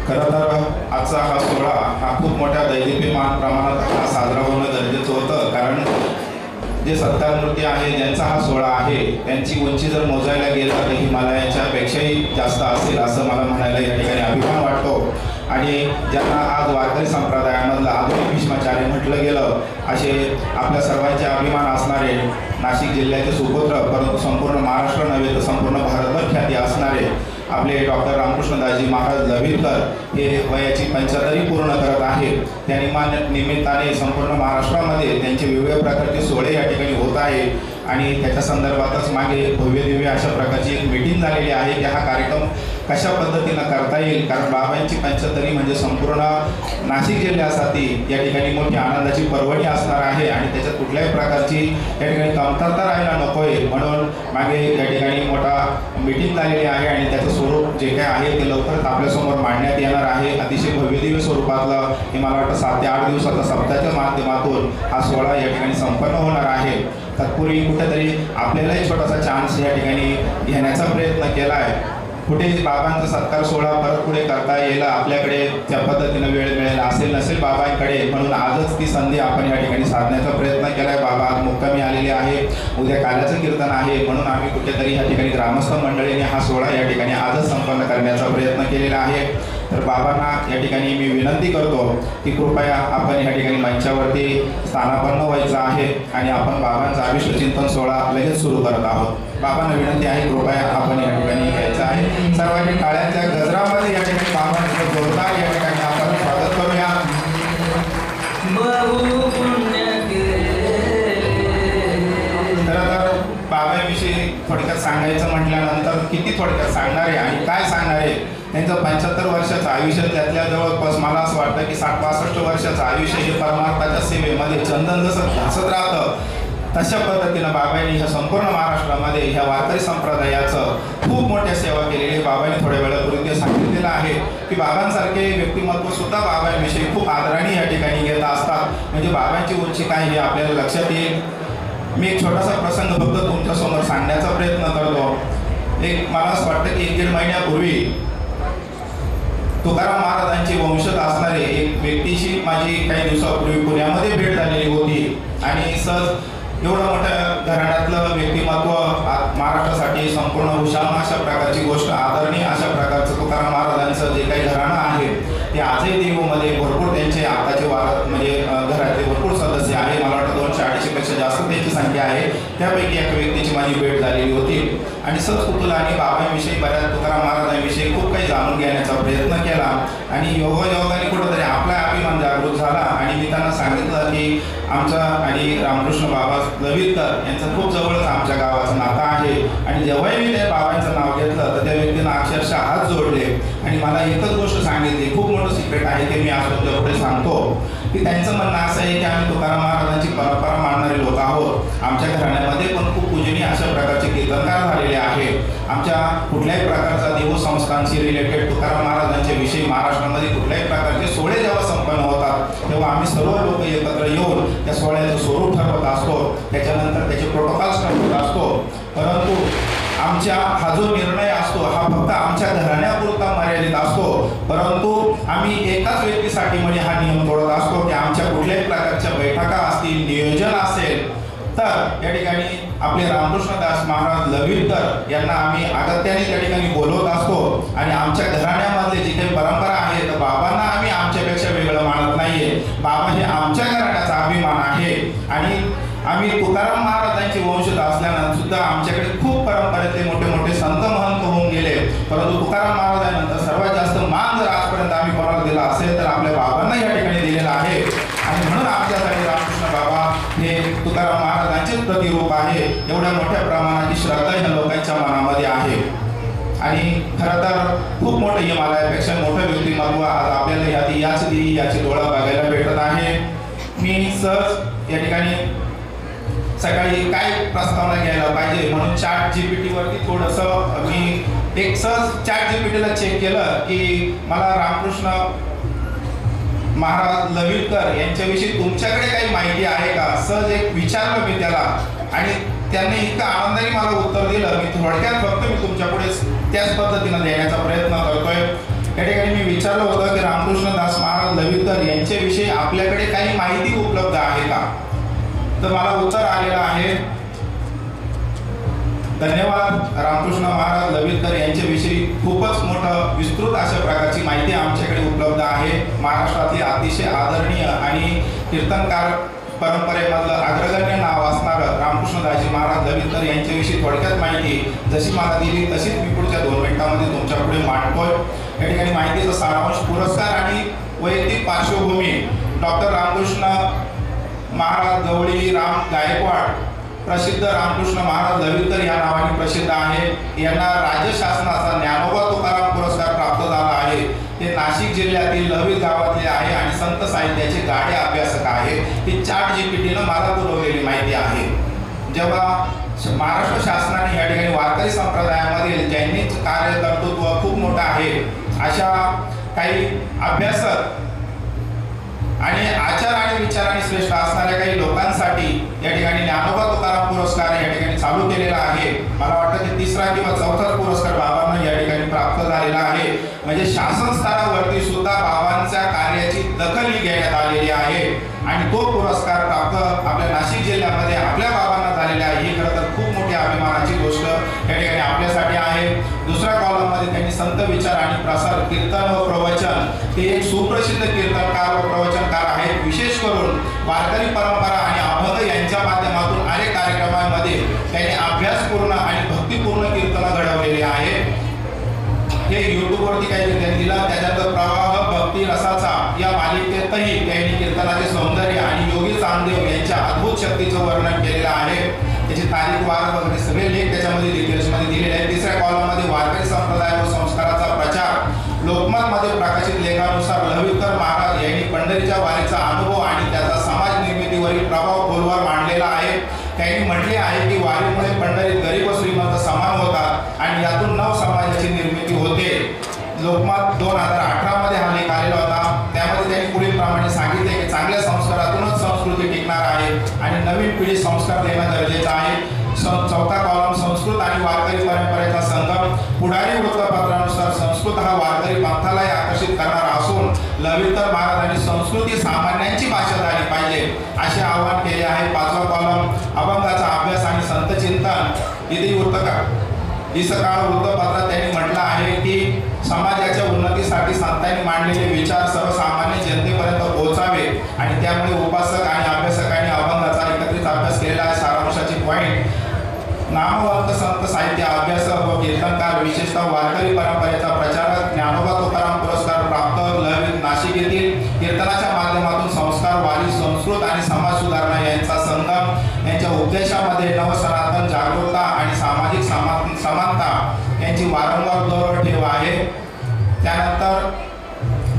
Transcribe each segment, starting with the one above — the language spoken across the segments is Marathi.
खरं तर आजचा हा सोहळा हा खूप मोठ्या दैदिप्यमान प्रमाणात साजरा होणं गरजेचं होतं, कारण जे सत्कारमूर्ती आहे ज्यांचा हा सोहळा आहे त्यांची उंची जर मोजायला गेलं तर हिमालयाच्या पेक्षाही जास्त असेल असं मला म्हणायला या ठिकाणी अभिमान वाटतो. आणि ज्यांना आज वारकरी संप्रदायामधलं आधुनिक भीष्माचार्य म्हटलं गेलं असे आपल्या सर्वांचे अभिमान असणारे नाशिक जिल्ह्याचे सुपुत्र, परंतु संपूर्ण महाराष्ट्र नव्हे तर संपूर्ण भारतभर ख्याती असणारे आपले डॉक्टर रामकृष्णदासजी महाराज लव्हिरकर हे वयाची 75 पूर्ण करत आहेत. त्या निमित्ताने संपूर्ण महाराष्ट्रामध्ये त्यांचे वेगवेगळ्या प्रकारचे सोहळे या ठिकाणी होत आहे आणि त्याच्या संदर्भातच मागे भव्यदिव्य अशा प्रकारची एक मीटिंग झालेली आहे की हा कार्यक्रम कशा पद्धतीनं करता येईल, कारण बाबांची 75 म्हणजे संपूर्ण नाशिक जिल्ह्यासाठी या ठिकाणी मोठी आनंदाची पर्वणी असणार आहे आणि त्याच्यात कुठल्याही प्रकारची या ठिकाणी कमतरता राहायला नको आहे, म्हणून मागे या ठिकाणी मोठा मीटिंग झालेली आहे आणि त्याचं स्वरूप जे काय आहे ते लवकरच आपल्यासमोर मांडण्यात येणार आहे. अतिशय भव्यदिव्य स्वरूपातलं हे मला वाटतं 7 ते 8 दिवसाचा सप्ताहाच्या माध्यमातून हा सोहळा या ठिकाणी संपन्न होणार आहे. तत्पूर्वी कुठेतरी आपल्यालाही छोटासा चान्स या ठिकाणी घेण्याचा प्रयत्न केला आहे. कुठे बाबांचा सत्कार सोहळा परत पुढे करता येईल, आपल्याकडे त्या पद्धतीनं वेळ मिळेल असेल नसेल बाबांकडे, म्हणून आजच ती संधी आपण या ठिकाणी साधण्याचा प्रयत्न केला आहे. बाबा आज मुक्कामी आलेले आहे, उद्या काल्याचं कीर्तन आहे, म्हणून आम्ही कुठेतरी या ठिकाणी ग्रामस्थ मंडळीने हा सोहळा या ठिकाणी आजच संपन्न करण्याचा प्रयत्न केलेला आहे. तर बाबांना या ठिकाणी मी विनंती करतो की कृपया आपण या ठिकाणी मंचावरती स्थानापन्न व्हायचं आहे आणि आपण बाबांचा अभिष्टचिंतन सोहळा लगेच सुरू करत आहोत. बाबांना विनंती आहे कृपया आपण या ठिकाणी यायचं आहे. सर्वांनी टाळ्यांच्या गजरामध्ये या ठिकाणी बाबांचं जोरदार या ठिकाणी आपण स्वागत करूया. तर बाबांविषयी थोडक्यात सांगायचं म्हटल्यानंतर किती थोडक्यात सांगणार आहे आणि काय सांगणार आहे. त्यांचं 75 वर्षाचं आयुष्य, त्यातल्या जवळपास मला असं वाटतं की 60-65 वर्षाचं आयुष्य हे परमार्थाच्या सेवेमध्ये चंदन जसं घासत राहतं तशा पद्धतीनं बाबांनी ह्या संपूर्ण महाराष्ट्रामध्ये ह्या वारकरी संप्रदायाचं खूप मोठ्या सेवा केलेली. बाबांनी थोड्या वेळापूर्वी ते सांगितलेलं आहे की बाबांसारखे व्यक्तिमत्व सुद्धा बाबांविषयी खूप आदराने या ठिकाणी घेत असतात. म्हणजे बाबांची उंची काय हे आपल्याला लक्षात येईल. मी एक छोटासा प्रसंग फक्त तुमच्यासमोर सांगण्याचा प्रयत्न करतो. मला असं वाटतं की 1-1.5 महिन्यापूर्वी तुकाराम महाराजांचे वंशज असणारे एक व्यक्तीशी माझी काही दिवसापूर्वी पुण्यामध्ये भेट झालेली होती आणि सहज एवढं मोठ्या घराण्यातलं व्यक्तिमत्व महाराष्ट्रासाठी संपूर्ण हुशार अशा प्रकारची गोष्ट, आदरणीय अशा प्रकारचं तुकाराम महाराजांचं जे काही घराणं आहे ते आजही देऊमध्ये भरपूर त्यांचे आताचे म्हणजे घरातले भरपूर सदस्य आहे. मला वाटतं 200-250 पेक्षा जास्त त्यांची संख्या आहे. त्यापैकी एका व्यक्तीची माझी भेट झालेली होती आणि सहज कुतूहलाने बाबांविषयी, बऱ्याच तुकाराम महाराजांविषयी खूप काही जाणून घेण्याचा प्रयत्न केला आणि योगायोगाने कुठंतरी आपला अभिमान जागृत झाला आणि मी त्यांना सांगितलं की आमचा आणि रामकृष्ण बाबा लव्हिरकर यांचं खूप जवळच आमच्या गावाचं नातं आहे. आणि जेव्हाही मी त्या बाबांचं नाव घेतलं तर त्या व्यक्तीनं अक्षरशः हात जोडले आणि मला एकच गोष्ट सांगितली, खूप मोठं सिक्रेट आहे ते मी आज तुमच्या पुढे सांगतो, की त्यांचं म्हणणं असं आहे की आम्ही तुकाराम महाराजांची परंपरा मानणारे लोक आहोत. आमच्या घराण्यामध्ये पण खूप पूजनीय अशा प्रकारचे कीर्तनकार झालेले आहेत. आमच्या कुठल्याही प्रकारचा देवसंस्थांशी रिलेटेड तुकाराम महाराजांच्या विषयी महाराष्ट्रामध्ये कुठल्याही प्रकारचे सोहळे जेव्हा संपन्न होतात तेव्हा आम्ही सर्व लोक एकत्र येऊन त्या सोहळ्याचं स्वरूप ठरवत असतो, त्याच्यानंतर त्याचे प्रोटोकॉल्स ठरवत असतो. परंतु आमच्या हा जो निर्णय असतो हा फक्त आमच्या घराण्यापुरता मर्यादित असतो. परंतु आम्ही एकाच व्यक्तीसाठी म्हणजे हा नियम तोडत असतो की आमच्या कुठल्याही प्रकारच्या बैठका असतील, नियोजन असेल तर या ठिकाणी आपले रामकृष्णदास महाराज लव्हिरकर यांना आम्ही अगत्याने त्या ठिकाणी बोलवत असतो आणि आमच्या घराण्यामधले जी काही परंपरा आहे तर बाबांना आम्ही आमच्यापेक्षा वेगळं मानत नाहीये. बाबा हे आमच्या घराण्याचा अभिमान आहे आणि आम्ही तुकाराम महाराजांचे वंशज असल्यानंतर सुद्धा आमच्याकडे खूप परंपरेतले मोठे मोठे संत महंत होऊन गेले, परंतु तुकाराम महाराजांनंतर सर्वात जास्त मान जर आजपर्यंत आम्ही कोणाला दिला असेल तर आपल्या बाबांना या ठिकाणी दिलेला आहे. आणि म्हणून आमच्यासाठी रामकृष्ण बाबा हे तुकाराम महाराजांचेच प्रतिरूप आहे. एवढ्या मोठ्या प्रमाणाची श्रद्धा ह्या लोकांच्या मनामध्ये आहे आणि खरं तर खूप मोठं हिमालयापेक्षा मोठं व्यक्तिमत्व आज आपल्याला याची डोळा बघायला भेटत आहे. मी सहज या ठिकाणी सकाळी काय प्रस्तावना घ्यायला पाहिजे म्हणून ChatGPT वरती थोडंसं मी एक सहज ChatGPTला चेक केलं की मला रामकृष्ण महाराज लव्हिरकर यांच्याविषयी तुमच्याकडे काही माहिती आहे का, सहज एक विचारलं मी त्याला आणि त्यांनी इतकं आनंदाने मला उत्तर दिलं. मी थोडक्यात फक्त मी तुमच्या पुढे त्याच पद्धतीनं देण्याचा प्रयत्न करतोय. या ठिकाणी मी विचारलं होतं की रामकृष्णदास महाराज लवितकर यांच्याविषयी आपल्याकडे काही माहिती उपलब्ध आहे का? तर मला उत्तर आलेलं आहे, धन्यवाद. रामकृष्ण महाराज लवितकर यांच्याविषयी खूपच मोठं विस्तृत अशा प्रकारची माहिती आमच्याकडे उपलब्ध आहे. महाराष्ट्रातील अतिशय आदरणीय आणि कीर्तनकार परंपरेमधलं अग्रगण्य नाव असणारं रामकृष्णदासजी महाराज लवितकर यांच्याविषयी थोडक्यात माहिती जशी मला दिली तशीच मी पुढच्या 2 मिनिटांमध्ये तुमच्या पुढे मांडतोय. या ठिकाणी माहितीचा सारांश, पुरस्कार आणि वैयक्तिक पार्श्वभूमी. डॉक्टर रामकृष्ण महाराज गवळी राम गायकवाड प्रसिद्ध रामकृष्ण महाराज लवितकर या नावाने प्रसिद्ध आहे. यांना राज्य शासनाचा ज्ञानोबा तुकाराम पुरस्कार प्राप्त झाला आहे. ते नाशिक जिल्ह्यातील लवी गावातले आहे आणि संत साहित्याचे गाढे अभ्यासक आहे. ही ChatGPT न मला पुरवलेली माहिती आहे. जेव्हा महाराष्ट्र शासनाने या ठिकाणी वारकरी संप्रदायामधील ज्यांनी कार्य कर्तृत्व खूप मोठं आहे अशा काही अभ्यासक आणि आचार आणि विचाराने श्रेष्ठ असणाऱ्या काही लोकांसाठी या ठिकाणी ज्ञानोबा तुकाराम पुरस्कार या ठिकाणी चालू केलेला आहे. मला वाटतं की 3रा किंवा 4था पुरस्कार बाबांना या ठिकाणी प्राप्त झालेला आहे. म्हणजे शासन स्तरावरती सुद्धा बाबांच्या कार्याची दखल ही घेण्यात आलेली आहे आणि तो पुरस्कार प्राप्त आपल्या नाशिक जिल्ह्यामध्ये आपल्या बाबांना झालेला आहे. ही खरं तर खूप मोठी अभिमानाची गोष्ट या ठिकाणी आपल्यासाठी आहे. दुसऱ्या कॉलममध्ये त्यांनी संत विचार आणि प्रसार, कीर्तन व प्रवचन, ते एक सुप्रसिद्ध कीर्तनकार व प्रवचनकार आहेत. विशेष करून वारकरी परंपरा आणि अभंग यांच्या माध्यमातून अनेक कार्यक्रमांमध्ये त्यांनी अभ्यासपूर्ण आणि भक्तिपूर्ण कीर्तन घडवलेले आहे. हे युट्यूबवरती काही त्यांनी दिला. त्याच्यानंतर प्रवाह भक्ती रसाचा या मालिकेतही त्यांनी कीर्तनाचे सौंदर्य आणि योगी चांगदेव यांच्या अद्भुत शक्तीचं वर्णन केलेलं आहे. त्याची तारीख वार वगैरे सगळे लेख त्याच्यामध्ये डिटेल्समध्ये दिलेले आहेत. 3ऱ्या कॉलममध्ये वारकरी संप्रदाय व संस्काराचा प्रचार, लोकमतमध्ये प्रकाशित लेखानुसार लवितकर महाराज यांनी पंढरीच्या वारीचा अनुभव आणि त्याचा समाज निर्मितीवरील प्रभाव खोलवर मांडलेला आहे. त्यांनी म्हटले आहे की वारीमुळे पंढरीत गरीब व श्रीमंत समान होतात आणि यातून नव समाजाची निर्मिती होते. लोकमत 2018 मध्ये हा लेख आलेला होता. त्यामध्ये त्यांनी पुढील प्रमाणे सांगितले की चांगल्या संस्कारातूनच संस्कृती टिकणार आहे आणि नवीन पिढी संस्कार देणं गरजेचं आहे. 4था कॉलम, संस्कृत आणि वारकरी परंपरेचा संगम. पुढारी वृत्तपत्रानुसार संस्कृत हा वारकरी पंथालाही आकर्षित करणारा असून लवितकर महाराजांनी संस्कृती सामान्यांची भाषा झाली पाहिजे असे आवाहन केले आहे. 5वा कॉलम, अभंगाचा अभ्यास आणि संत चिंतन. इथे सकाळ वृत्तपत्रात त्यांनी म्हटलं आहे की समाजाच्या उन्नतीसाठी संतांनी मांडलेले विचार सर्वसामान्य जनतेपर्यंत पोहोचावे आणि त्यामुळे उपासक आणि अभ्यासकांनी अभंगाचा एकत्रित अभ्यास केलेला आहे. सारांशाची पॉइंट, नामवंत संत साहित्य अभ्यासक व कीर्तनकार, विशेषतः वारकरी परंपरेचा प्रचारक, ज्ञानोबा तुकाराम पुरस्कार प्राप्त लवित नाशिक येथील कीर्तनाच्या माध्यमातून संस्कार, वारी, संस्कृत आणि समाज सुधारणा यांचा संगम. यांच्या उपदेशामध्ये नवसनातन, जागरूकता आणि सामाजिक समानता यांची वारंवार दौर ठेव आहे. त्यानंतर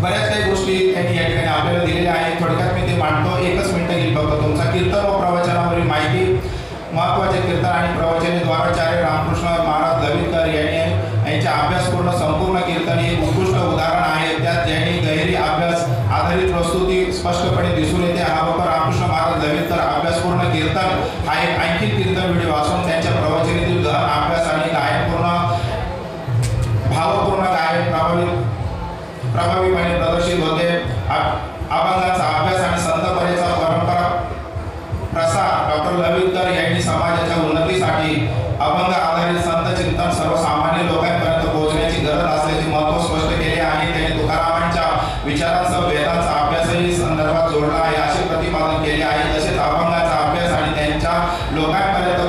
बऱ्याच काही गोष्टी त्यांनी या ठिकाणी आपल्याला दिलेल्या आहेत. थोडक्यात मी ते मांडतो, 1 मिनिट घेईल फक्त. तुमचा कीर्तन व प्रवचनावरील माहिती. महत्त्वाचे कीर्तन आणि प्रवचने द्वाराचार्य रामकृष्ण महाराज लवितकर यांच्या अभ्यासपूर्ण संपूर्ण कीर्तन हे उत्कृष्ट उदाहरण आहे. त्यात ज्यांनी गहिरी अभ्यास आधारित प्रस्तुती स्पष्टपणे दिसून येते. हा रामकृष्ण महाराज लवितकर अभ्यासपूर्ण कीर्तन हा एक आणखी कीर्तन व्हिडिओ असून त्यांच्या प्रवचनेतील गहन अभ्यास आणि गायनपूर्ण भावपूर्ण गायन प्रभावीपणे प्रदर्शित होते. अभंगाचा अभ्यास आणि संतपरेचा परंपरा प्रसार. डॉक्टर लवितकर यांनी समाजाच्या उन्नतीसाठी अभंग आधारित संत चिंतन सर्वसामान्य लोकांपर्यंत पोहोचण्याची गरज असल्याचे महत्त्व स्पष्ट केले आहे. त्यांनी तुकारामांच्या विचारांसह वेदांचा अभ्यासही संदर्भात जोडला आहे असे प्रतिपादन केले आहे. तसेच अभंगाचा अभ्यास आणि त्यांच्या लोकांपर्यंत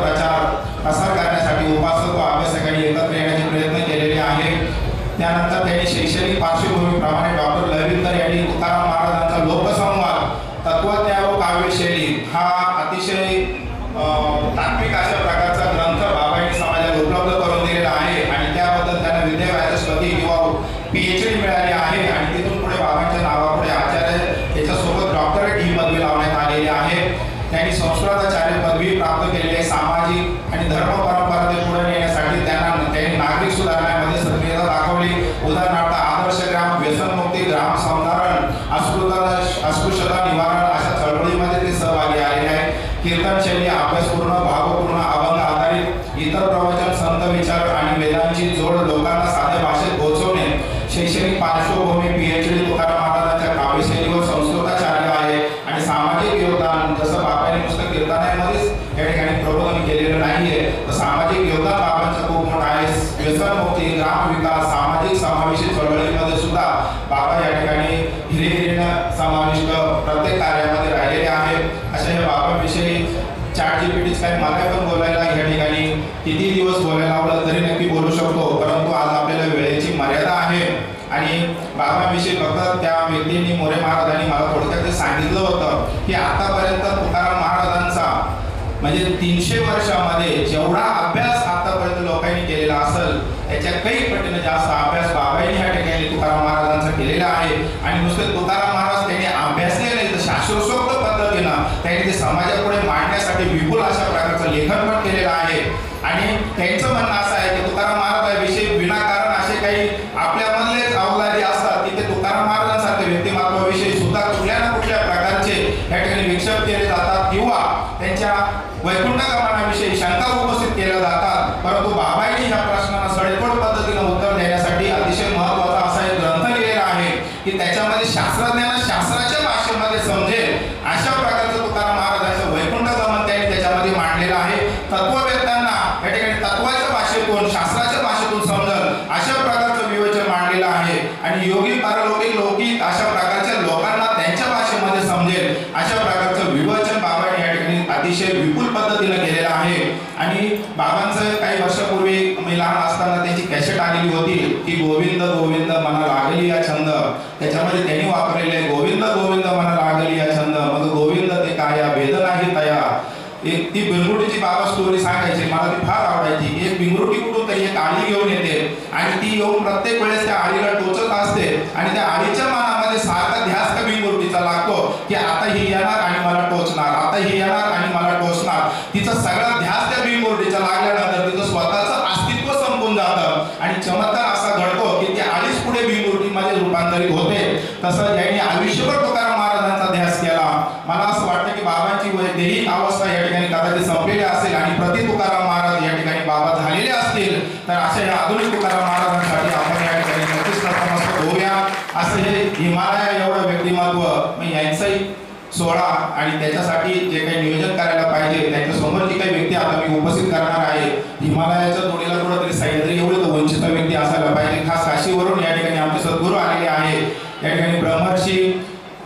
प्रसार करण्यासाठी उपासक व अभ्यासकांनी एकत्र येण्याचे प्रयत्न केलेले आहेत. त्यानंतर त्यांनी शैक्षणिक पार्श्वभूमीप्रमाणे डॉक्टर लवितकर यांनी तुकाराम महाराजांचा लोकसंवाद, तत्वज्ञान व काव्यशैली हा अतिशय तात्विक अशा प्रकारचा ग्रंथ बाबांनी समाजाला उपलब्ध करून दिलेला आहे आणि त्याबद्दल त्यांना विद्याव्यासपती किंवा PhD मिळाली आहे आणि तिथून पुढे बाबांच्या नावापुढे आचार्य याच्यासोबत डॉक्टरेट ही पदवी लावण्यात आलेली आहे. त्यांनी संस्कृताचार्य पदवी प्राप्त केलेली आहे. सामाजिक आणि धर्म परंपरा ते पुढे नेण्यासाठी त्यांनी नागरिक सुधारण्यामध्ये सक्रियता दाखवली. उदाहरणार्थ आदर्श ग्राम, व्यसनमुक्ती, ग्राम संधारण, अस्पृश्यता निवारण अशा चळवळीमध्ये ते सहभागी आलेले आहेत. कीर्तन शैली अभ्यासपूर्ण, भावपूर्ण, अभंग आधारित, इतर प्रवचन, संत विचार आणि वेदांची जोड लोकांना साध्या भाषेत पोहोचवणे, शैक्षणिक समाविष्ट प्रत्येक कार्यामध्ये राहिलेले आहेत. अशा या बाबांविषयी ChatGPT काय मला पण बोलायला या ठिकाणी किती दिवस बोलायला लावलं तरी नक्की बोलू शकतो, परंतु आज आपल्याला वेळेची मर्यादा आहे. आणि बाबांविषयी फक्त त्या व्यक्तींनी मोरे महाराजांनी मला थोडक्यात सांगितलं होतं की आतापर्यंत तुकाराम महाराजांचा म्हणजे 300 वर्षामध्ये जेवढा अभ्यास आतापर्यंत लोकांनी केलेला असेल त्याच्या काही पटीने जास्त अभ्यास बाबांनी या ठिकाणी तुकाराम महाराजांचा केलेला आहे. आणि नुसते तुकाराम महाराज त्यांनी अभ्यासले नाही तर शास्त्रोक्त पद्धतीनं त्यांनी ते समाजापुढे मांडण्यासाठी विपुल अशा प्रकारचं लेखन पण केलेलं आहे. आणि त्यांचं म्हणणं असं आहे की तुकाराम महाराजांविषयी विनाकारण असे काही आपल्यामधलेच अवलादी असतात की ते तुकाराम महाराजांसारख्या व्यक्तिमत्वाविषयी सुद्धा कुठल्या ना कुठल्या प्रकारचे या ठिकाणी विक्षेप केले जातात किंवा त्यांच्या वैकुंठ गमनाविषयी शंका उपस्थित केल्या जातात. परंतु बाबांनी या प्रश्नांना सडेतोड पद्धतीनं उत्तर देण्यासाठी अतिशय महत्त्वाचा असा एक ग्रंथ लिहिलेला आहे की त्याच्यामध्ये शास्त्रज्ञांना शास्त्राच्या भाषेमध्ये समजेल अशा प्रकारचं तुकाराम महाराजांचं वैकुंठ गमन त्यांनी त्याच्यामध्ये मांडलेलं आहे. तत्ववेत्यांना या ठिकाणी तत्वाच्या भाषेतून शास्त्राच्या भाषेतून समजेल अशा प्रकारचं विवेचन मांडलेलं आहे. आणि योगी पारलौकिक लौकिक अशा प्रकारच्या लोकांना त्यांच्या भाषेमध्ये समजेल अशा प्रकारचं विवेचन बाबांनी या ठिकाणी अतिशय विपुल पद्धतीने केलेलं आहे. आणि बाबांचं काही वर्षापूर्वी मी लहान असताना त्यांची कॅसेट आलेली होती की गोविंद गोविंद मना लागली या छंद, त्याच्यामध्ये त्यांनी वापरलेले गोविंद गोविंद मना लागली या छंद मग गोविंद ते काया भेद नाही तया. एक ती बिंगरुटीची बाबा स्टोरी सांगायची, मला ती फार आवडायची. एक बिंगरुटी कुठून तरी एक आळी घेऊन येते आणि ती येऊन प्रत्येक वेळेस त्या आळीला टोचत असते आणि त्या आळीच्या मनामध्ये सारखा ध्यास त्या बिंगरुटीचा लागतो की आता ही येणार आणि मला टोचणार, आता ही येणार आणि मला टोचणार. तिचा सगळा ध्यास त्या बिंगरुटीचा लागल्यानंतर तिचं स्वतःचं अस्तित्व संपून जातं आणि चमत्कार असा घडतो की ती आळीच पुढे बिंगरुटीमध्ये रूपांतरित होते. तसं ज्यांनी आयुष्यभर तुकाराम महाराजांचा ध्यास केला, मला असं वाटतं की बाबांची दैहिक अवस्था या ठिकाणी कदाचित संपलेली असेल आणि प्रति तुकाराम महाराज या ठिकाणी बाबा झालेले असतील तर अशा या आधुनिक तुकाराम महाराजांसाठी आपण या ठिकाणी नक्कीच नतमस्तक होऊया. असं हे हिमालय एवढं व्यक्तिमत्व मी यांचाही सोहळा आणि त्याच्यासाठी जे काही नियोजन करायला पाहिजे त्यांच्या समोर जी काही व्यक्ती आता मी उपस्थित करणार आहे, हिमालयाच्या जोडीला कुठंतरी सह्याद्री एवढी तर वंचित व्यक्ती असायला पाहिजे. खास काशीवरून या ठिकाणी आमचे सद्गुरू आलेले आहे. या ठिकाणी ब्रह्मर्षी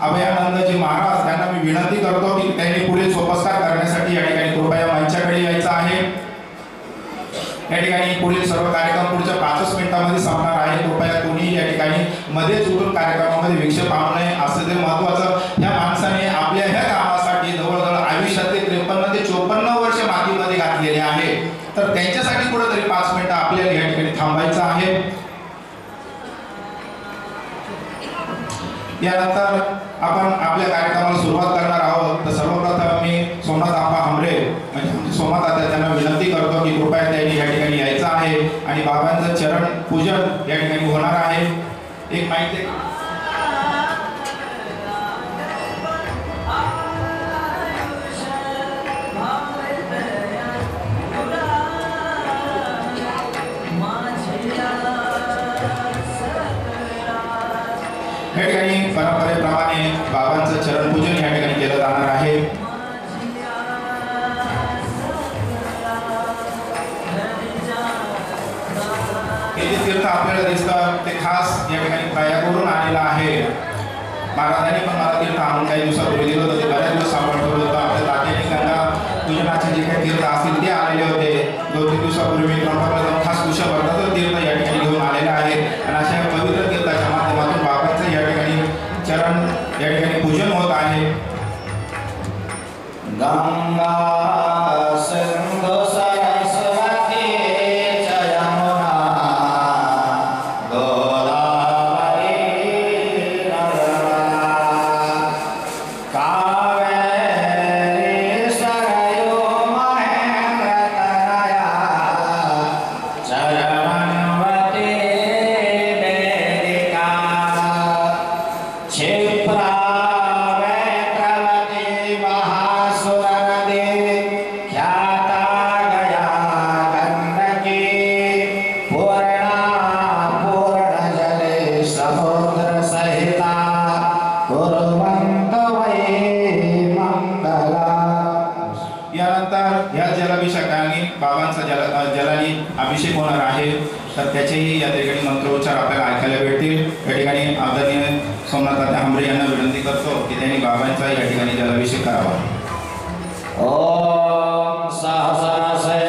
अभयानंदजी महाराज यांना मी विनंती करतो की त्यांनी पुढे सोपस्कार करण्यासाठी या ठिकाणी कृपया मंचाकडे यायचं आहे. या ठिकाणी पुढील सर्व कार्यक्रम पुढच्या 5 मिनिटांमध्ये संपणार आहे. कृपया कोणी या ठिकाणी मध्येच उतरून कार्यक्रमामध्ये विक्षेप आणू नये. असं ते महत्त्वाचं ह्या माणसाने आपल्या ह्या कामासाठी जवळजवळ आयुष्यातले 53 ते 54 वर्ष मातीमध्ये घातलेले आहे, तर त्यांच्यासाठी कुठेतरी 5 मिनिटं आपल्याला या ठिकाणी थांबायचं आहे. यानंतर आपण आपल्या कार्यक्रमाला सुरुवात करणार आहोत. तर सर्वप्रथम मी सोमनाथ आप्पा हमरे म्हणजे आमचे सोमनाथ आता त्यांना विनंती करतो की कृपया त्यांनी या ठिकाणी यायचं आहे आणि बाबांचं चरण पूजन या ठिकाणी होणार आहे. एक माहिती या ठिकाणी परंपरेप्रमाणे बाबांचं चरण पूजन या ठिकाणी केलं जाणार आहे. हे जे तीर्थ आपल्याला दिसतं ते खास या ठिकाणी प्रयागवरून आलेलं आहे. महाराजांनी पण मला तीर्थ आणून काही दिवसापूर्वी दिलं होतं, ते बऱ्याच दिवस आपण ठेवलं होतं. आपल्या तात्याने गंगा पूजनाचे जे काही तीर्थ असतील ते आलेले होते. 2-3 दिवसापूर्वी त्र्यंबकेश्वर खास कुशवर्धाचं तीर्थ या ठिकाणी घेऊन आलेलं आहे आणि अशा पवित्र तीर्थाच्या माध्यमातून बाबांचं या ठिकाणी चरण या ठिकाणी पूजन होत आहे. गंगा सिंधु सरस्वती यमुना गोदावरी नर्मदा कावेरी सरयू महेंद्र तनया चरणवती वेदिका क्षिप्रा बाबांचा जलानी अभिषेक होणार आहे. तर त्याचेही या ठिकाणी मंत्रोच्चार आपल्याला ऐकायला भेटतील। या ठिकाणी आदरणीय सोमनाथ तात्या हांबरे यांना विनंती करतो की त्यांनी बाबांचा या ठिकाणी जलाभिषेक करावा। ओम सहस्रसे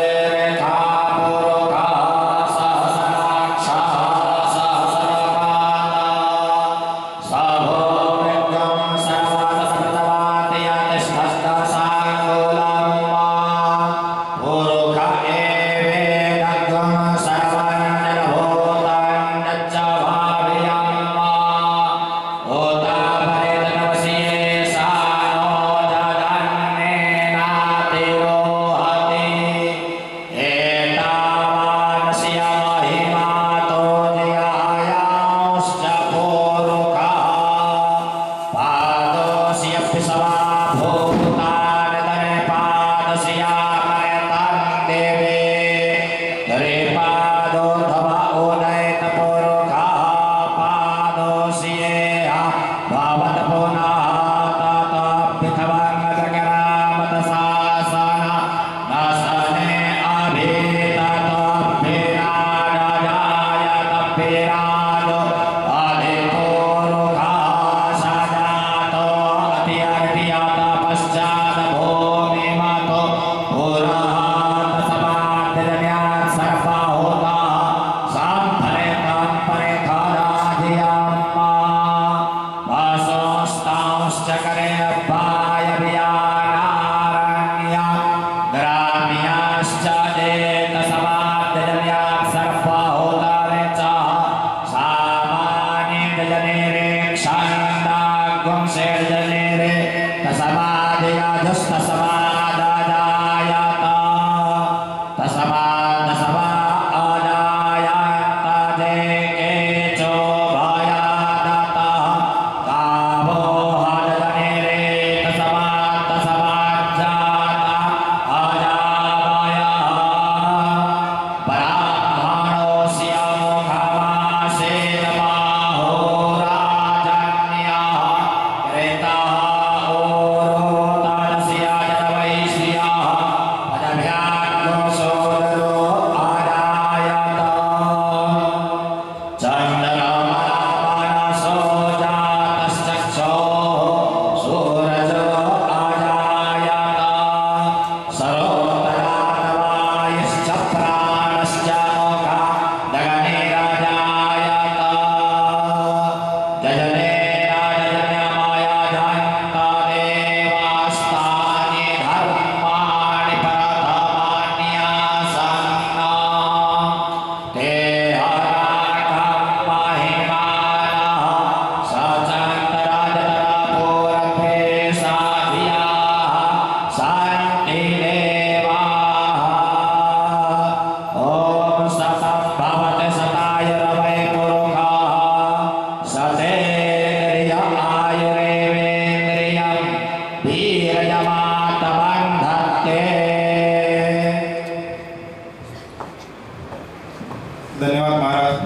धन्यवाद महाराज।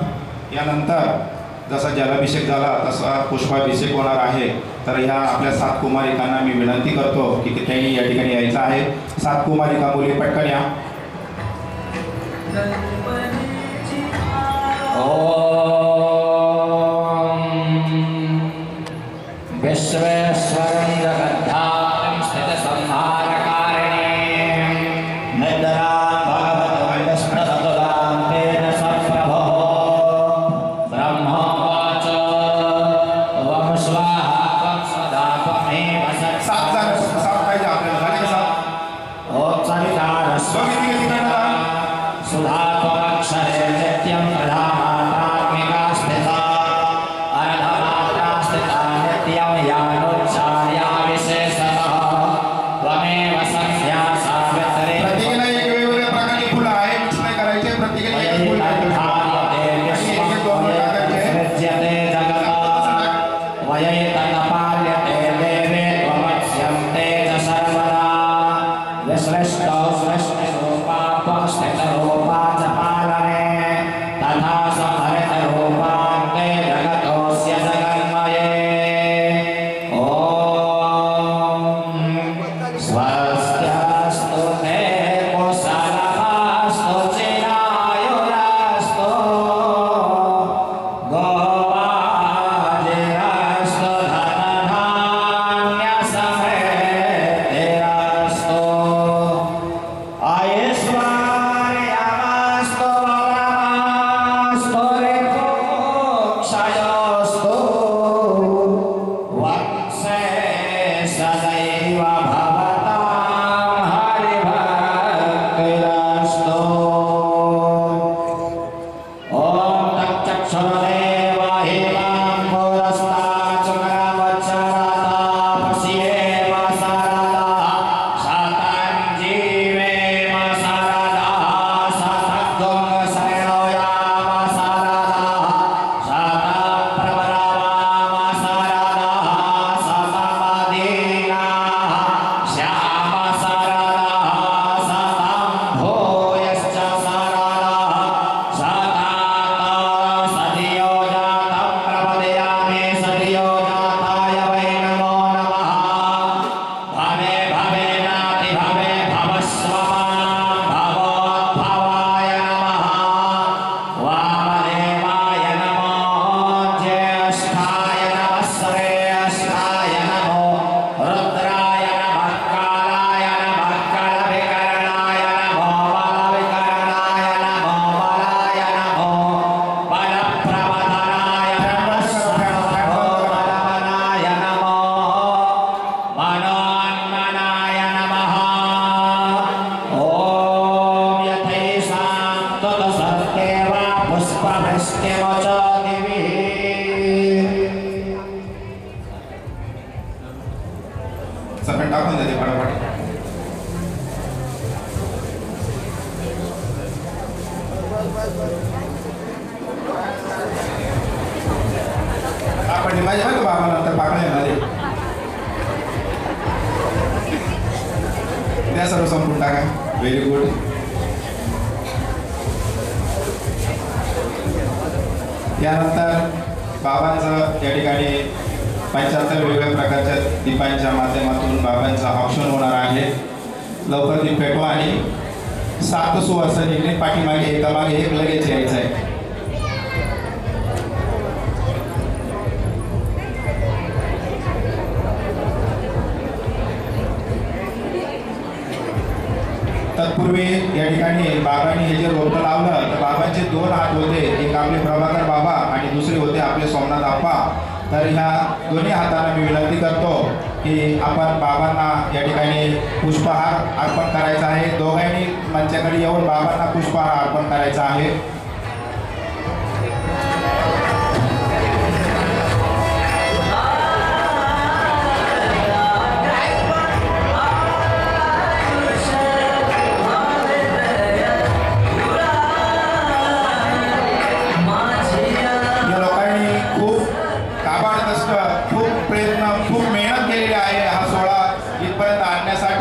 यानंतर जसा जलाभिषेक झाला तसा पुष्पाभिषेक होणार आहे। तर ह्या आपल्या 7 कुमारिकांना मी विनंती करतो की त्यांनी या ठिकाणी यायचं आहे। 7 कुमारिका मुली पटकन या। विश्वेश्वरं जगद्धारं स्थितसंहारकारिणे निद्रां भगवतो विष्णुसुतां तेन सप्रभो ब्रह्मोवाच वं स्वाहा त्वं सदा त्वमेव सात पाहिजे आपल्याला, झाले का सात? सुधा त्वमक्षरे नित्यं प्रधामात्रात्मिका स्थिता अनधमात्रा स्थिता नित्यं यानोच्चार्या विशेषतः त्वमेव संज्ञा सावित्री प्रत्येकाला एक वेगवेगळ्या प्रकारची फुलं आहे, मिक्स नाही करायचे। प्रत्येकाला एक फुल सृज्यते जगत् वयैतनपाल्यते देवे त्वमस्यं तेज सर्वदा विश्लिष्टौ सृष्टिरूपा त्वं स्थितरूपा च पालने तथा संहरितरूपान्ते जगतोऽस्य जगन्मये ॐ स्वस्त्यस्तु ते कुशलमस्तु चिरायुरस्तु सगळं टाकून देते फटाफट. आपण माझ्या बघा बाबा नंतर पाकळ्यामध्ये त्या सर्व संपून टाका. Very good. यानंतर बाबांचं या ठिकाणी 75 वेगवेगळ्या प्रकारच्या दीपांच्या माध्यमातून बाबांचं ऑप्शन होणार आहे. लवकर दीप पेटवा आणि 7 सुवासन इकडे पाठीमागे एकामागे एक लगेच यायचं आहे. तत्पूर्वी या ठिकाणी बाबांनी हे जे रोपं लावलं तर बाबांचे 2 हात होते. एक आपले प्रभाकर बाबा आणि दुसरे होते आपले सोमनाथ आप्पा. तर ह्या दोन्ही हातांना मी विनंती करतो की आपण बाबांना या ठिकाणी पुष्पहार अर्पण करायचा आहे. दोघांनी मंचाकडे येऊन बाबांना पुष्पहार अर्पण करायचा आहे.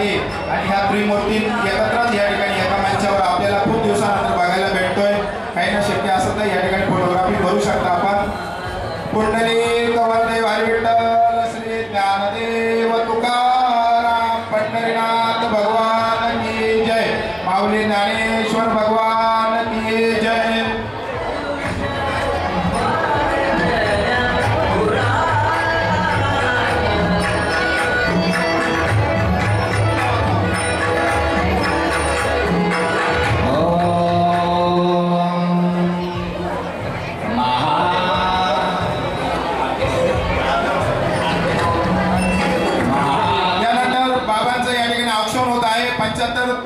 आणि ह्या त्रिमूर्ती एकत्रच या ठिकाणी एका मंचावर आपल्याला खूप दिवसानंतर बघायला भेटतोय. काही ना शक्य असं तर या ठिकाणी फोटोग्राफी करू शकता आपण. पुंडलिक वंदे हरी विठ्ठल श्री ज्ञानदेव तुकाराम पंढरीनाथ भगवान की जय. माऊली ज्ञानेश्वर भगवान की जय.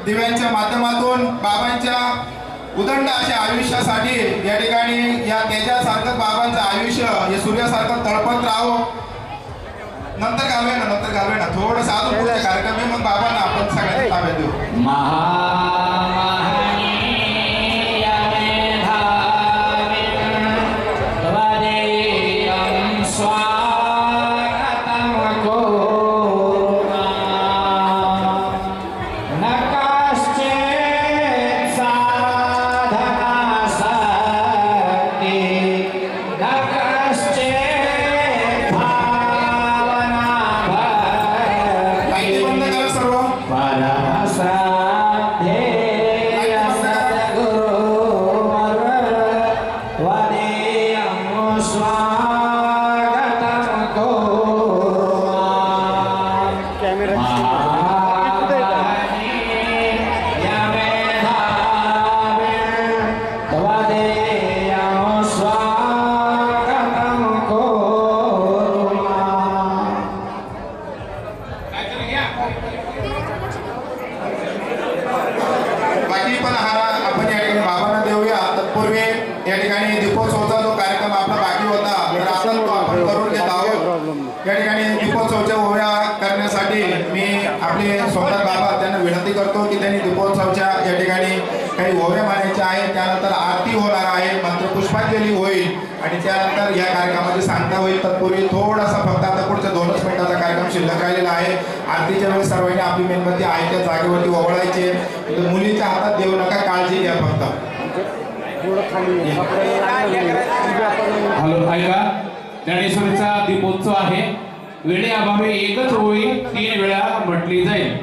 दिव्यांच्या माध्यमातून बाबांच्या उदंड अशा आयुष्यासाठी या ठिकाणी या तेजासारखं बाबांचं आयुष्य हे सूर्यासारखं तळपत राहो. नंतर घालूया ना थोडं साधू पुढचे कार्यक्रम आहे. मग बाबांना आपण सगळ्यांना ताब्यात देऊ. या ठिकाणी दीपोत्सवच्या ओव्या करण्यासाठी मी आपले सोमनाथ बाबा त्यांना विनंती करतो की त्यांनी दीपोत्सवच्या या ठिकाणी काही ओव्या म्हणायच्या आहेत. त्यानंतर आरती होणार आहे, मंत्रपुष्पांजली होईल आणि त्यानंतर या कार्यक्रमाची सांगता होईल. तत्पूर्वी थोडासा फक्त आता पुढच्या 2 मिनिटाचा कार्यक्रम शिल्लक राहिलेला आहे. आरतीच्या वेळेस सर्वांनी आपली मेणबत्ती आहे त्या जागेवरती ओवळायची. मुलीच्या हातात देऊ नका, काळजी घ्या फक्त. हॅलो, ऐका, ज्ञानेश्वरीचा दीपोत्सव आहे. वेळेअभावी एकच ओळी 3 वेळा म्हटली जाईल.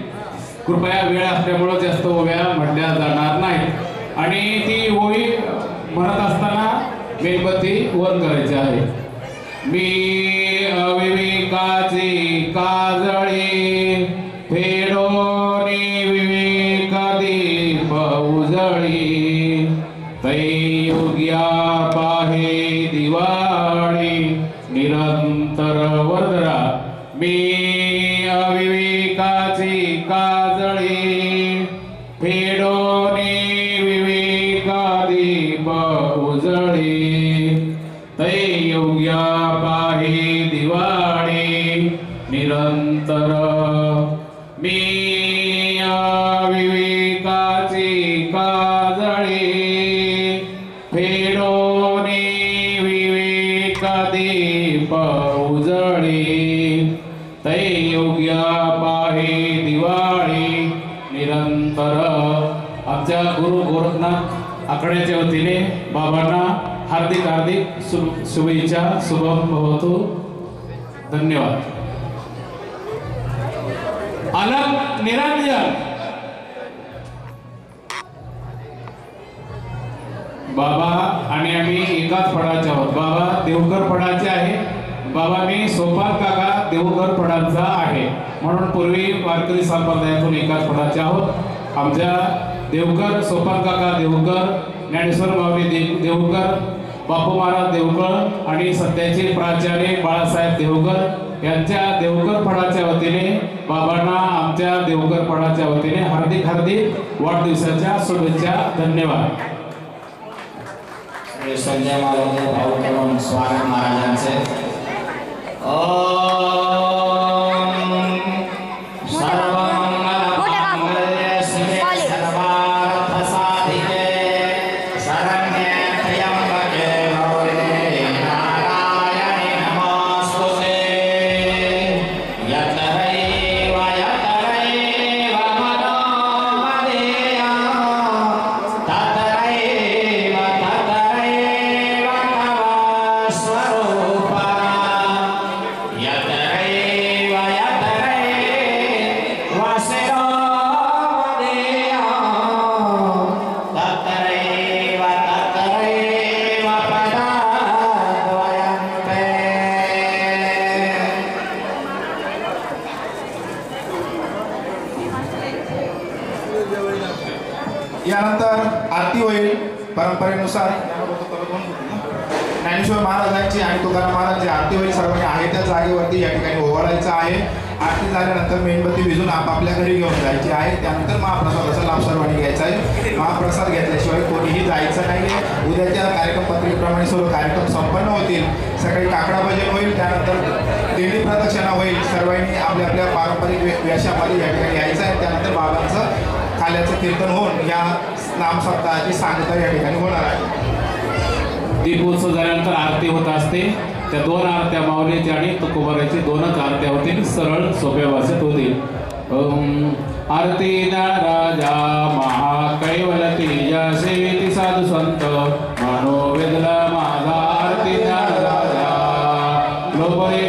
कृपया वेळ असल्यामुळे जास्त ओव्या म्हटल्या जाणार नाहीत आणि ती ओळी म्हणत असताना मेणबत्ती वर करायची आहे. मी अविवेकाची काजळी फेडोनी विवेक दीप उजळी तैयोग्या पाहे दिवाळी निरंतर वरदरा. मी अविवेकाची काजळी फेडोनी विवेक दीप उजळी तैयोग्या पाहे दिवाळी निरंतर मी विवेकाची काजळी फेडोनी विवेक दीप उजळी तै योग्य पाहे दिवाळी निरंतर। आमच्या गुरु गोरखनाथ आखड्याच्या वतीने बाबांना हार्दिक हार्दिक शुभेच्छा, शुभम भवतु। धन्यवाद। अलग निरंजन बाबा आणि आम्ही एकाच फळाचे आहोत। बाबा देवकर फळाचे आहे, बाबा मी सोपान काका देवकर फळांचा आहे, म्हणून पूर्वी वारकरी संप्रदायातून एकाच फळाचे आहोत। आमच्या देवकर सोपान काका देवकर, ज्ञानेश्वर माऊली देवकर, बापू महाराज देवकर आणि सध्याचे प्राचार्य बाळासाहेब देवकर यांच्या देवकर फळाच्या वतीने बाबांना आमच्या देवकर फळाच्या वतीने हार्दिक हार्दिक वाढदिवसाच्या शुभेच्छा। धन्यवाद। श्री संजय मालवणे भाऊ करून स्वागत महाराजांचे। यानंतर आरती होईल परंपरेनुसार। ज्ञानेश्वर महाराजांची आणि तुकाराम महाराजांची आरती होईल। सर्वांनी आहे त्या जागेवरती या ठिकाणी ओवाळायचं आहे। आरती झाल्यानंतर मेणबत्ती विझून आपापल्या घरी घेऊन जायची आहे। त्यानंतर महाप्रसादाचा लाभ सर्वांनी घ्यायचा आहे। महाप्रसाद घेतल्याशिवाय कोणीही जायचं नाही। उद्याच्या कार्यक्रम पत्रिकेप्रमाणे सर्व कार्यक्रम संपन्न होतील। सकाळी काकडा भजन होईल, त्यानंतर दिंडी प्रदक्षिणा होईल। सर्वांनी आपल्या आपल्या पारंपरिक वेशामध्ये या ठिकाणी यायचं आहे। त्यानंतर बाबांचं खाल्याचं कीर्तन होऊन या नाम सप्ताहाची सांगता या ठिकाणी होणार आहे। दीपोत्सव झाल्यानंतर आरती होत असते। त्या दोन आरत्या माऊलीची आणि तुकोबाराची दोनच आरत्या होतील, सरळ सोप्या भाषेत होतील। आरती राजा महाकैवलती या सेवेती साधू संत मनोवेदला माझा आरती राजा लोपरी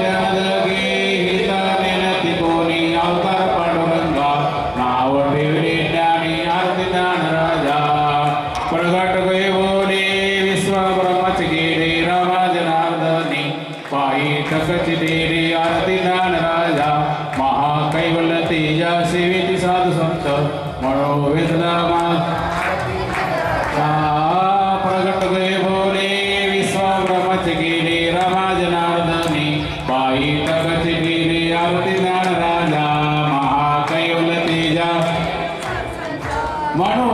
गे हिता नेनती कोणी अवतार पांडुरंगा नाव ठेवले ज्ञानी आरती राजा प्रगट गए बोले विश्व ब्रह्मच गेले रामा जनार्दनी पायी ठकच देरे आरती राजा महाकैवल्य तेजा सेवेती साधू संत मनोवेदना प्रगट गए बोले विश्व ब्रह्मच गेले रामा जनार्दनी पायी ठकच देरे आरती राजा महाकैवल्य तेजा मनो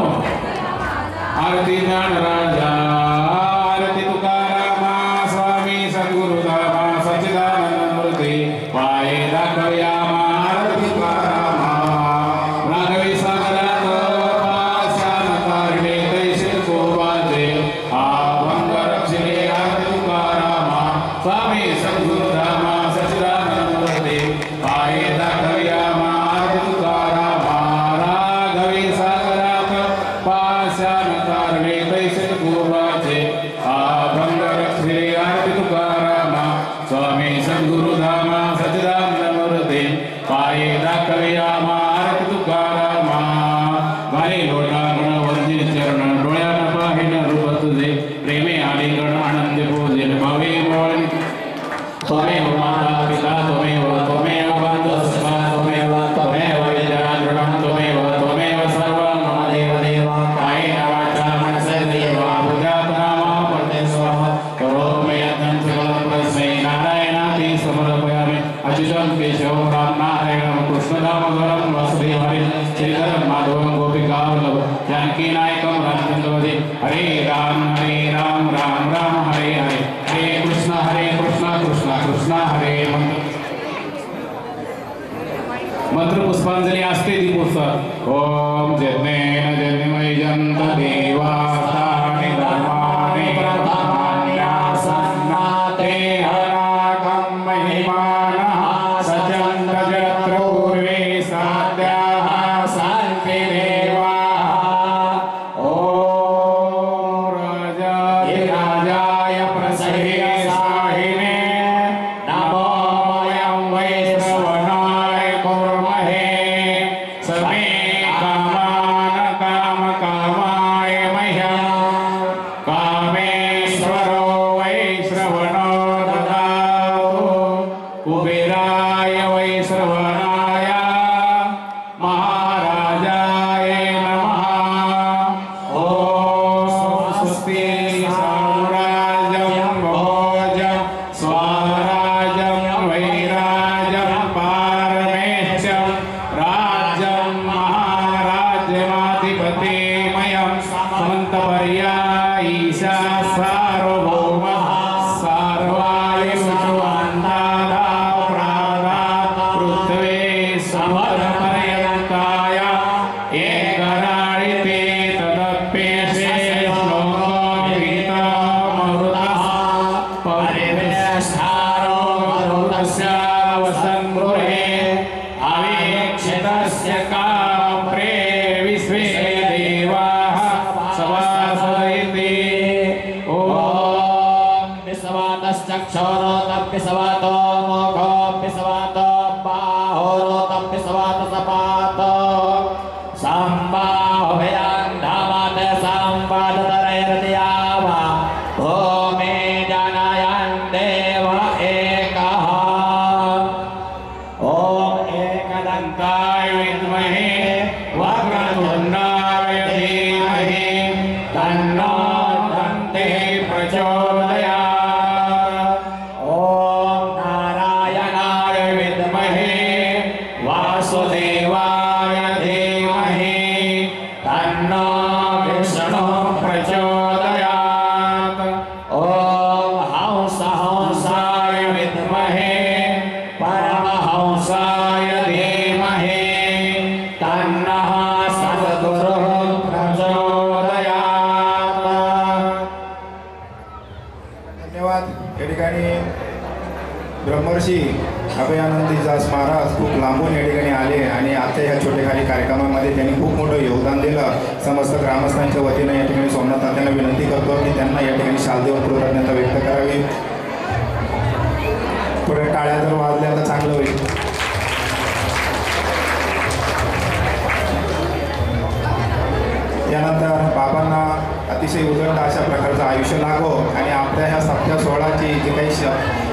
आरती राजा। आरती तुकारामा स्वामी सद्गुरुदामा सच्चिदानंद मूर्ती पाये दाखवया आरती तुकारामा राघवी सागरात पाशान काढले तैसे कोबाचे अभंग रक्षिले आरती तुकारामा स्वामी सद्गुरुदामा सच्चिदानंद मूर्ती पाये दाखवया आरती तुकारामा राघवी सागरात पाशान काढले तैसे कोबाचे अभंग रक्षिले आरती तुकारामा स्वामी सद्गुरुधामा सच्चिदानंद मूर्ती पाये दाखवया आरती तुकारामा। गाणे लोटांगण वंदित चरण डोळ्यानं पाहिन रूप तुझे प्रेमे आलिंगण आनंद पूजेल भावे मोळी त्वमेव माता पिता त्वमेव बंधु सखा त्वमेव विद्या दृढं त्वमेव सर्वं मम देव देव कायेन वाचा मनसेन्द्रियर्वा बुद्ध्यात्मना पठे स्वाहा करोमि यत्नं सकलं परस्मै नारायणाति समर्पयामि। अच्युतं केशवं राम नारायणं कृष्णदामोदरं वासुदेवं श्रीधरं माधवं गोपिकावल्लभं जानकीनायकं रामचन्द्रवदे। हरे राम राम राम हरे हरे, हरे कृष्ण कृष्ण कृष्ण हरे मंत्र। पुष्पांजली असते ती पुस्तक. ओम जन्मेन जन्मय जंत देवास्तानि धर्माणि प्रधान्यासन्नाते हराकं महिमानः सचन्त जत्रोर्वे साध्याः सन्ति देवाः. ओम राजाय प्रसह्यसाहिने नमो वयं वैश्रवणाय कुर्महे समे कामान कामकामाय मह्यं कामेश्वरो वैश्रवणो ददातु कुबेराय वैश्रवणाय महाराजाय नमः. ओम स्वस्ति साम्राज्यं भोजं स्वराज्यं वैराज्यं पारमेश्यं राज्यं महाराज्यमाधिपतिमयं समन्तपर्या ईशा सार्वभौमः सर्वायुष्मन्दादा प्राणात् पृथ्वी समर्पयन्ताय एकराळिते तदप्येषे श्लोकोऽभिहितमरुतः परिवेष्टारो मरुतस्य वसन्गृहे अवीक्षितस्य काप्रे विश्वे देवाः सभासयति. ओम विश्वातश्चक्षुरो तप्पिसवातो मोघो पिसवातो बाहोरो तप्पिसवातो सपातो संबाहुभयां धामात संपादतरैर्दियावा भूमे जानायान् देव एकः. ओम एकदन्ताय विद्महे वक्रतुण्डाय धीमहि तन्नो दन्ते प्रचोदयात्. ओम नारायणाय विद्महे वासुदेवाय धीमहि तन्नो विष्णुः प्रचोदयात्. ओम हंसाय विद्महे परमहंसाय धीमहि तन्नः सद्गुरुः प्रचोदयात्. धन्यवाद. या ठिकाणी ब्रह्मर्षी अभयानंदीदास महाराज खूप लांबून या ठिकाणी आले आणि आजच्या ह्या छोटेखानी कार्यक्रमामध्ये त्यांनी खूप मोठं योगदान दिलं. समस्त ग्रामस्थांच्या वतीनं या ठिकाणी सोमनाथ तात्यांना विनंती करतो की त्यांना या ठिकाणी शाल देऊन कृतज्ञता व्यक्त करावी. थोड्या टाळ्या जर वाजल्या तर चांगलं होईल. त्यानंतर बाबांना अतिशय उजळतं अशा प्रकारचं आयुष्य लाभो आणि आपल्या ह्या सप्त्या सोहळाची जी काही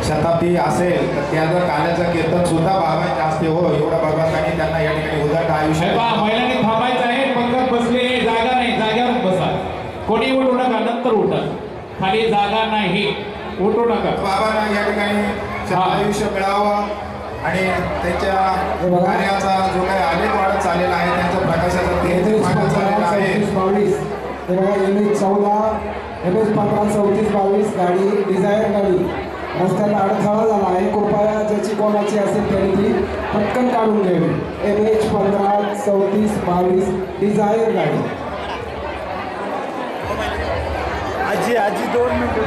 शताब्दी असेल तर त्या जर काल्याचं कीर्तन सुद्धा बाबांच्या असते हो एवढं भगवंतांनी त्यांना या ठिकाणी उजळतं आयुष्य. महिलांनी थांबायचं आहे. पंगत बसली जागा नाही जाग्यावर बसा. कोणी उठू नका नंतर उठा. खाली जागा नाही उठू नका. बाबांना या ठिकाणी आयुष्य मिळावं आणि त्यांच्या कार्याचा जो काही आलेख वाढत चाललेला आहे त्यांच्या प्रकाशाचा तेज वाढत चाललेला आहे. 22 हे बघा MS14 MS15 34 22 गाडी डिझायर गाडी रस्त्याला अडथळा झाला आहे. कृपया ज्याची कोणाची असेल त्यांनी ती पटकन काढून घ्यावी. MS15 34 22 डिझायर गाडी. आजी 2 मिनिटं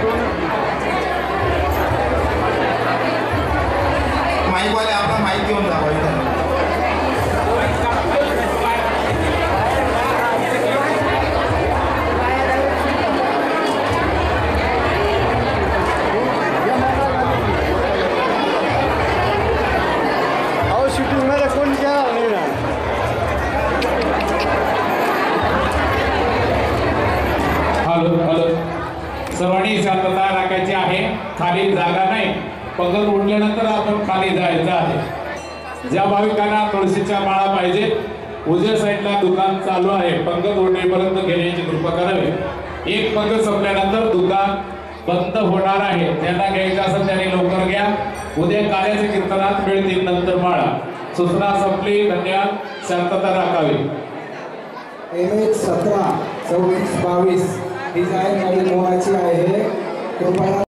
माईकवाले आपला माईक घेऊन जावं इथं. शूटिंग मध्ये कोण गेला नाही ना. हॅलो सर्वांनी शांतता राखायची आहे. खाली जागा नाही. पंगत उडल्यानंतर आपण खाली जायचं आहे. ज्या भाविकांना तुळशीच्या माळा पाहिजे उजव्या साईडला दुकान चालू आहे. पंगत उडण्यापर्यंत घेण्याची कृपा करावी. एक पंगत संपल्यानंतर दुकान बंद होणार आहे. ज्यांना घ्यायचं असेल त्यांनी लवकर घ्या. उद्या कार्याच्या कीर्तनात मिळतील नंतर माळा. सूचना संपली. धन्यवाद. शांतता राखावी. MS17 34 22 डिझायर गाडी कोणाची आहे कृपया